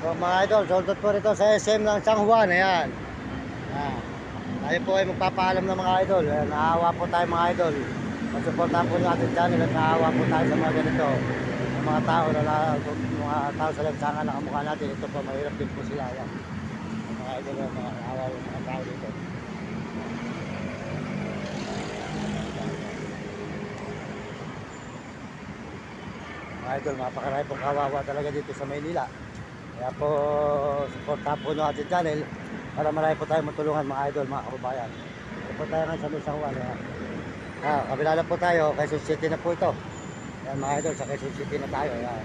So mga idol, soldot po rito sa SM ng San Juan. Ayan. Ayan. Tayo po ay magpapaalam ng mga idol. Ayan, naawa po tayo mga idol. Pagsuportahan po natin channel at naawa po tayo sa mga ganito. Yung mga tao na mga tao sa lansangan na kamukha natin. Ito po, mahirap din po sila. Ayan. Yung mga idol, mga naawa yung mga tao dito. Mga idol, mapakarami pong kawawa talaga dito sa Maynila. Kaya po, supportahan po nyo ating channel para marami po tayo matulungan mga idol, mga kababayan. Ito po tayo ngayon sa May San Juan. Kabila lang po tayo, Quezon City na po ito. Ayan mga idol, sa Quezon City na tayo. Ayan.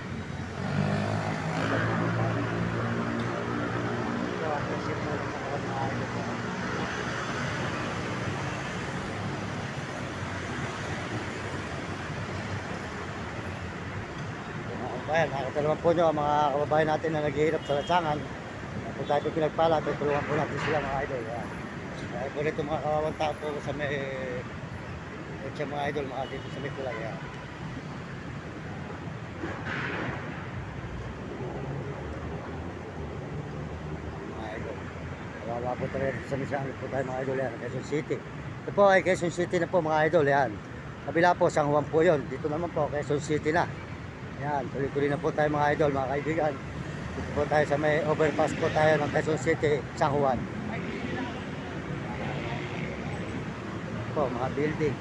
Ayan, nakakatalaman po nyo ang mga kababayan natin na naghihirap sa lansangan. Kung tayo po pinagpala, tulungan po natin sila mga idol. Kaya po rito mga kawawang tao po sa may mga idol, mga dito sa may kulay. Mga idol. Kawawa po talaga sa misang po tayo mga idol yan, Quezon City. Ito po ay Quezon City na po mga idol yan. Kabila po, San Juan po yun. Dito naman po, Quezon City na. Yan, tuloy-tuloy na po tayo mga idol, mga kaibigan. Dito po tayo sa may overpass po tayo ng Quezon City, San Juan. Ito po, mga building.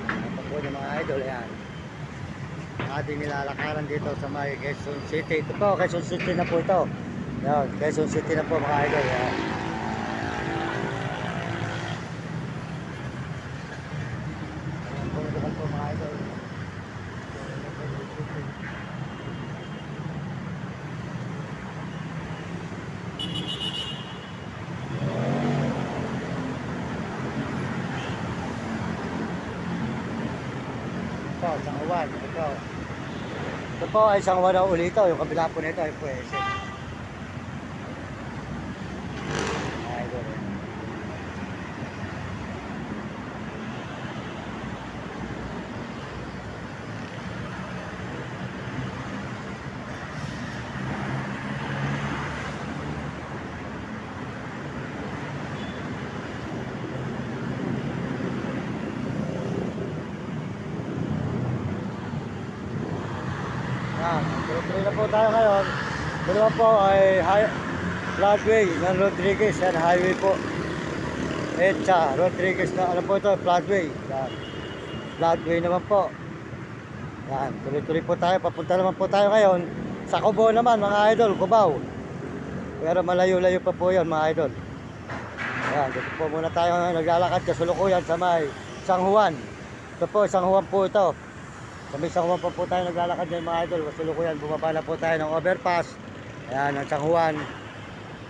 Ito po yung mga idol, yan. Ating nilalakaran dito sa may Quezon City. Ito po, Quezon City na po ito. Yan, Quezon City na po mga idol, yan. Ayan po mga idol. Ito, San Juan. Ito po ay San Juan na uli ito. Yung kabila po nito ay Puese. Idol. Tuloy na po tayo ngayon. Ito naman po ay floodway ng Rodriguez. Yan, highway po. Echa, Rodriguez na, ano po ito, floodway. Yan. Floodway naman po. Yan, tuloy-tuloy po tayo. Papunta naman po tayo ngayon sa Cubao naman, mga idol, Cubao. Pero malayo-layo pa po yun, mga idol. Yan, dito po muna tayo naglalakad kasulukuyan sa may San Juan. Ito po, San Juan po ito. Sa may San Juan po tayo naglalakad dyan mga idol. Kasulukuyan, bumaba na po tayo ng overpass. Ayan, ng San Juan.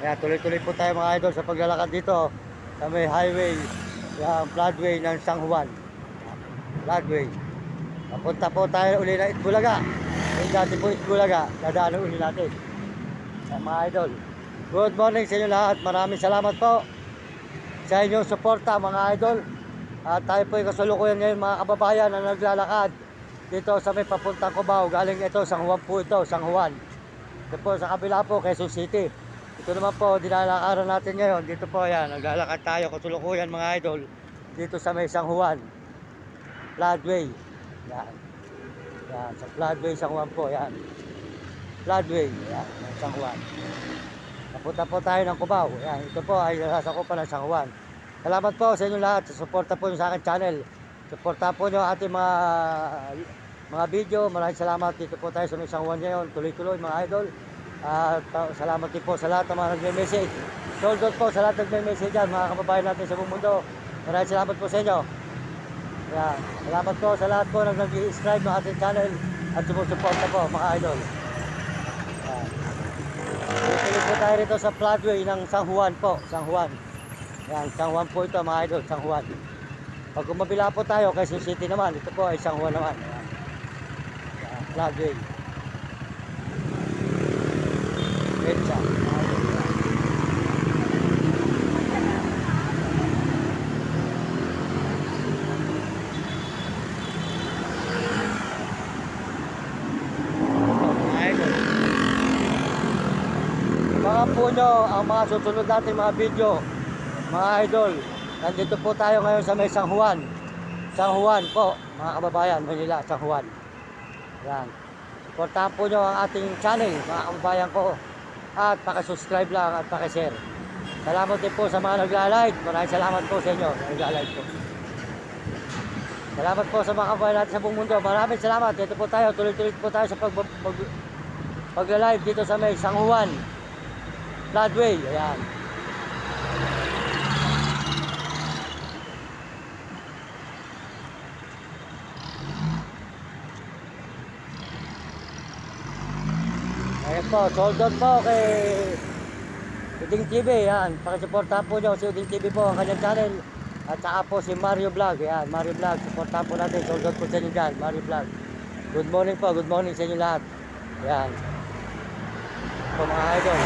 Kaya tuloy-tuloy po tayo mga idol sa paglalakad dito sa may highway, yung floodway ng San Juan. Floodway. Papunta po tayo uli na Itbulaga. Yung dati po Itbulaga, dadaanan uli natin. Ayan, mga idol. Good morning sa inyo lahat. Maraming salamat po sa inyong suporta mga idol. At tayo po yung kasulukuyan ngayon mga kababayan na naglalakad dito sa may papuntang Cubao. Galing ito, San Juan po ito, San Juan. Ito po sa kabila po, Quezon City. Ito naman po, dinalakaran natin ngayon. Dito po, yan, naglalakad tayo, kasulukuyan mga idol. Dito sa may San Juan. Floodway. Yan. Yan, sa Floodway, San Juan po, yan. Floodway, yan, San Juan. Napunta po tayo ng Cubao. Yan, ito po ay nasa ko pa ng San Juan. Salamat po sa inyo lahat. Suporta po nyo sa akin channel. Suporta po nyo ating mga video. Maraming salamat. Dito po tayo sa may San Juan ngayon. Tuloy-tuloy mga idol. At salamat din po sa lahat ng mga nagme-message. Soldot po sa lahat ng nagme-message dyan, mga kababayan natin sa buong mundo. Maraming salamat po sa inyo. Yan. Salamat po sa lahat po na nag-subscribe ng ating channel at sumusuporta po mga idol. Yan. Tuloy po tayo rito sa floodway ng San Juan po. San Juan. Yan, San Juan po ito mga idol. San Juan. Pag kumabila po tayo, Quezon City naman. Ito po ay San Juan naman. Yan. Floodway. Echa. Suportahan po nyo ang mga susunod nating mga video, mga idol. Nandito po tayo ngayon sa may San Juan. San Juan po, mga kababayan, Manila, San Juan. Yan. Suportahan po nyo ang ating channel, mga kababayan ko. At pakisubscribe lang at pakishare. Salamat din po sa mga nagla-like. Maraming salamat po sa inyo, nagla-like po. Salamat po sa mga kababayan natin sa buong mundo. Maraming salamat. Dito po tayo, tuloy-tuloy po tayo sa pagla-live dito sa may San Juan Floodway. Ayan. Ayan po, sold out po kay Uding TV. Ayan, pakisuportahan po nyo si Uding TV po, ang kanyang channel. At saka po si Mario Vlog. Ayan, Mario Vlog, suportahan po natin. Sold out po sa inyo dyan, Mario Vlog. Good morning po, good morning sa inyo lahat. Ayan po mga idol.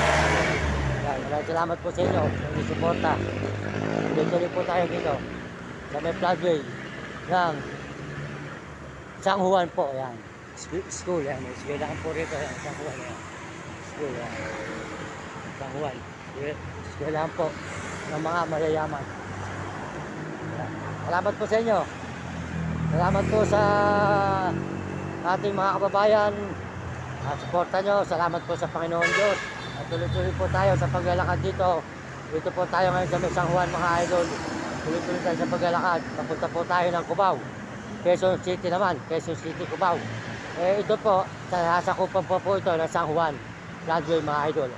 Ayan, maraming salamat po sa inyo sa inyong suporta. Dito rin po tayo dito sa may Floodway ng San Juan po. Ayan, school. Ayan, may eskwelahan po rito. Ayan, San Juan. Ayan, school. Ayan, San Juan. Eskwelahan po ng mga mayayaman. Ayan. Salamat po sa inyo. Salamat po sa ating mga kababayan. Suporta nyo. Salamat po sa Panginoon Diyos. At tuloy-tuloy po tayo sa paglalakad dito. Dito po tayo ngayon sa may San Juan, mga idol. Tuloy-tuloy tayo sa paglalakad. Papunta po tayo ng Cubao. Quezon City naman. Quezon City, Cubao. Ito po, sasakupan po ito ng San Juan Floodway, mga idol.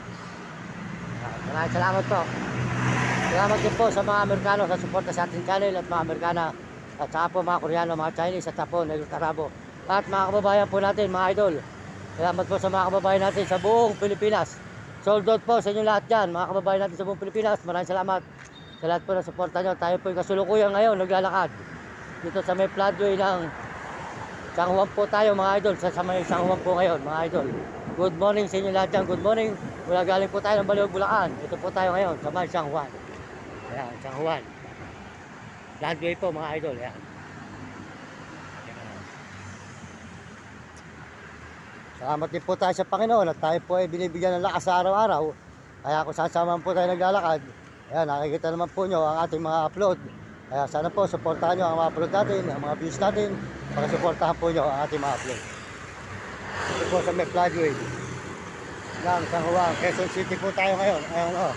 Maraming salamat po. Salamat din po sa mga Amerikano sa suporta sa ating channel at mga Amerikana. At saka po mga Koreano, mga Chinese at Japon, Negros Tarabo. At mga kababayan po natin, mga idol. Salamat po sa mga kababayan natin sa buong Pilipinas. Sold out po sa inyo lahat dyan, mga kababayan natin sa buong Pilipinas. Maraming salamat sa lahat po na suporta nyo. Tayo po yung kasulukuyang ngayon, naglalakad dito sa may Floodway ng San Juan po tayo, mga idol. Sa may San Juan po ngayon, mga idol. Good morning sa inyo lahat dyan. Good morning. Mula galing po tayo ng Baliwag, Bulacan. Dito po tayo ngayon sa may San Juan. Ayan, San Juan Floodway po, mga idol. Ayan. Salamat din po tayo sa Panginoon at tayo po ay binibigyan ng lakas sa araw-araw. Kaya kung saan po tayo naglalakad, ayan, nakikita naman po nyo ang ating mga upload. Kaya sana po, supportahan nyo ang mga upload natin, ang mga views natin. Pakisuportahan po nyo ang ating mga upload. Ito po sa may Floodway ng San Juan, Quezon City po tayo ngayon. Ayan o,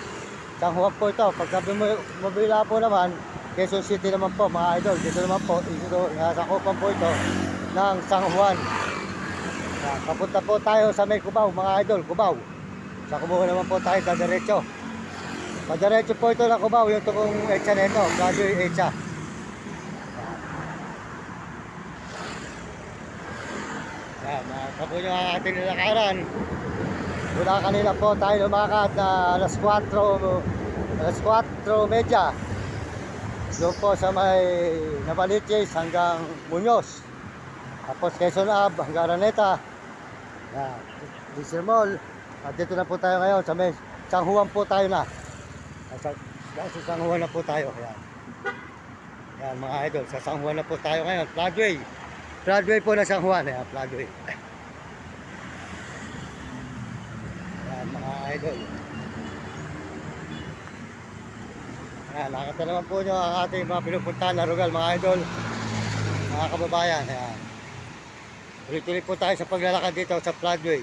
San Juan po ito. Pag sabi mo, mabila po naman, Quezon City naman po, mga idol. Dito naman po, nasakupan po ito ng San Juan. Papunta po tayo sa may Cubao, mga idol, Cubao. Sa Cubao naman po tayo, dadiretso. Padiretso po ito ng Cubao, yung tukong etsa na ito, Floodway etsa. Yan, po nyo ang ating nilakaran. Mula kanila po tayo lumakad na alas 4:30. Doon po sa may Navaliches hanggang Muñoz. Tapos Quezon Ave hanggang Araneta. Yan, Diesel Mall. At dito na po tayo ngayon sa may San Juan po tayo na. Sa San Juan na po tayo. Yan. Yan mga idol, sa San Juan na po tayo ngayon. Floodway. Floodway po na San Juan. Yan, Floodway. Yan mga idol. Yan, nakita naman po nyo ang ating mga pinupuntahan na lugar, mga idol. Mga kababayan. Yan. Tuloy-tuloy po tayo sa paglalakad dito sa Floodway.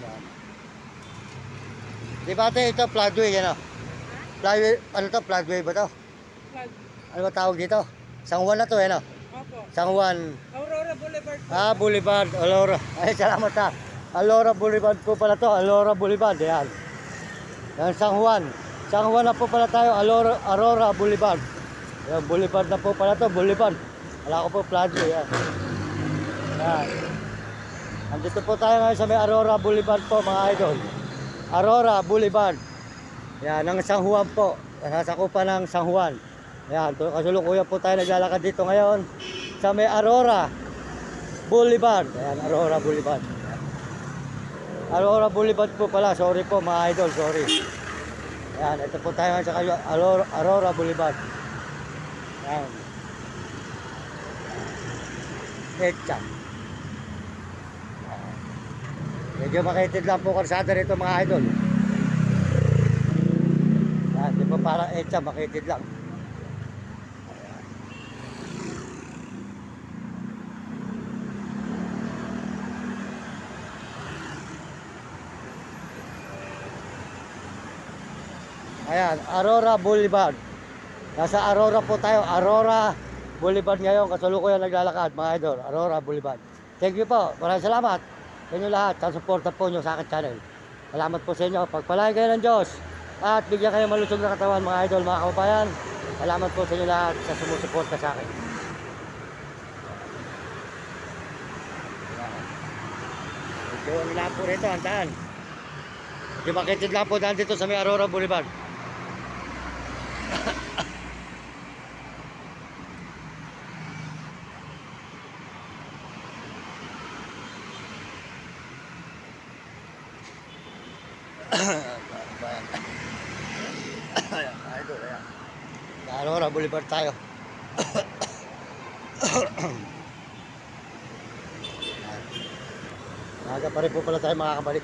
Yan. Di ba ito Floodway, yan o? Floodway, ano to? Floodway ba to? Ano ba tawag dito? San Juan na to, yan o? Opo. San Juan. Aurora Boulevard po. Boulevard, Aurora. Ay, salamat ha. Aurora Boulevard po pala to, Aurora Boulevard, yan. Yan, San Juan. San Juan na po pala tayo, Aurora Boulevard. Yan, Boulevard na po pala to, Boulevard. Wala ko po, Floodway, yan. Yan. Andito po tayo ngayon sa may Aurora Boulevard po, mga idol. Aurora Boulevard. Yan, ng San Juan po. Nasakupan ng San Juan. Yan, kasulukuyan po tayo naglalakad dito ngayon sa may Aurora Boulevard. Yan, Aurora Boulevard. Yan. Aurora Boulevard po pala. Sorry po, mga idol, sorry. Yan, ito po tayo ngayon sa Aurora Boulevard. Yan. Etsa. Medyo makitid lang po kalsada rito, mga idol. para EDSA, makitid lang. Ayan, Aurora Boulevard. Nasa Aurora po tayo. Aurora Boulevard ngayon. Kasalukuyan naglalakad, mga idol. Aurora Boulevard. Thank you po. Maraming salamat sa inyo lahat. Sa suporta po nyo sa akin channel. Salamat po sa inyo. Pagpalain kayo ng Diyos. At bigyan kayo malusog na katawan, mga idol, mga kababayan. Salamat po sa inyo lahat sa sumusuporta sa akin. Ito ang lang po rito. Antaan. Di makitid lang po dahil dito sa may Aurora Boulevard. Ayan, idol, ayan. Aurora Boulevard tayo. Maaga pa rin po pala tayo makakabalik.